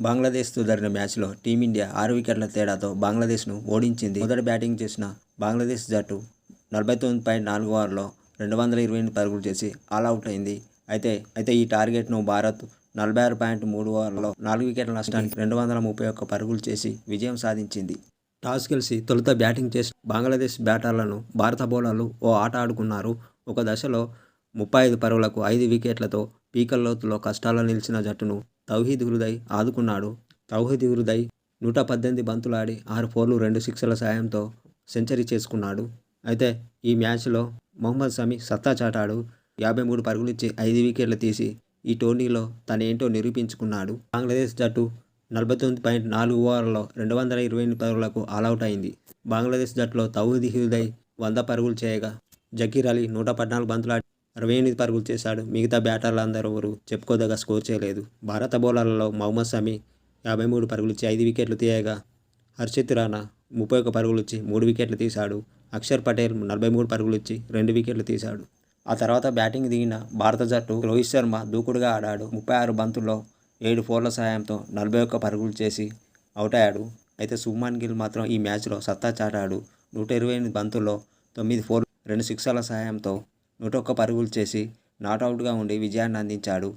బంగ్లాదేశ్తో జరిగిన మ్యాచ్లో టీమిండియా 6 వికెట్ల తేడాతో బంగ్లాదేశ్ను ఓడించింది. మొదట బ్యాటింగ్ చేసిన బంగ్లాదేశ్ జట్టు 49.4 ఓవర్లలో 228 పరుగులు చేసి ఆలౌట్ అయింది. అయితే ఈ టార్గెట్ను భారత్ 46.3 ఓవర్లలో 4 వికెట్ల నష్టానికి 231 పరుగులు చేసి విజయం సాధించింది. టాస్ గెలిచి తొలుత బ్యాటింగ్ చేసిన బంగ్లాదేశ్ బ్యాటర్లను భారత బౌలర్లు ఓ ఆట ఆడుకున్నారు. ఒక దశలో 35 పరుగులకు 5 వికెట్లతో పీకల లోతులో కష్టాల్లో నిలిచిన జట్టును తౌహీద్ హృదయ్ ఆదుకున్నాడు. తౌహీద్ హృదయ్ 118 బంతులాడి 6 ఫోర్లు 2 సిక్సర్ల సాయంతో సెంచరీ చేసుకున్నాడు. అయితే ఈ మ్యాచ్లో మొహమ్మద్ షమి సత్తా చాటాడు. 53 పరుగులిచ్చి 5 వికెట్లు తీసి ఈ టోర్నీలో తనేంటో నిరూపించుకున్నాడు. బంగ్లాదేశ్ జట్టు 49.4 ఓవర్లలో 228 పరుగులకు ఆలౌట్ అయింది. బంగ్లాదేశ్ జట్టులో తౌహీద్ హృదయ్ 100 పరుగులు చేయగా జకీర్ అలీ 114 బంతులాడి 68 పరుగులు చేశాడు. మిగతా బ్యాటర్లందరూ చెప్పుకోదగ్గ స్కోర్ చేయలేదు. భారత బౌలర్లలో మొహమ్మద్ షమి 53 పరుగులిచ్చి 5 వికెట్లు తీయగా హర్షిత్ రాణా 31 పరుగులిచ్చి 3 వికెట్లు తీశాడు. అక్షర్ పటేల్ 43 పరుగులిచ్చి 2 వికెట్లు తీశాడు. ఆ తర్వాత బ్యాటింగ్ దిగిన భారత జట్టు రోహిత్ శర్మ దూకుడుగా ఆడాడు. 36 బంతుల్లో 7 ఫోర్ల సాయంతో 41 పరుగులు చేసి అవుట్ అయ్యాడు. అయితే శుభ్మన్ గిల్ మాత్రం ఈ మ్యాచ్లో సత్తా చాటాడు. 128 బంతుల్లో 9 ఫోర్లు 2 సిక్సర్ల సాయంతో 101 పరుగులు చేసి నాట్అవుట్గా ఉండి విజయాన్ని అందించాడు.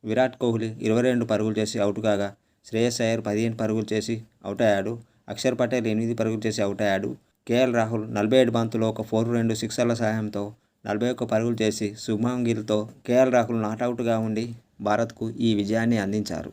విరాట్ కోహ్లీ 22 పరుగులు చేసి అవుట్ కాగా శ్రేయస్ అయ్యర్ 15 పరుగులు చేసి అవుట్ అయ్యాడు. అక్షర్ పటేల్ 8 పరుగులు చేసి అవుట్ అయ్యాడు. కేఎల్ రాహుల్ 47 బంతుల్లో 1 ఫోర్ 2 సిక్సర్ల సాయంతో 41 పరుగులు చేసి శుభ్మన్ గిల్తో కేఎల్ రాహుల్ నాట్అవుట్గా ఉండి భారత్కు ఈ విజయాన్ని అందించారు.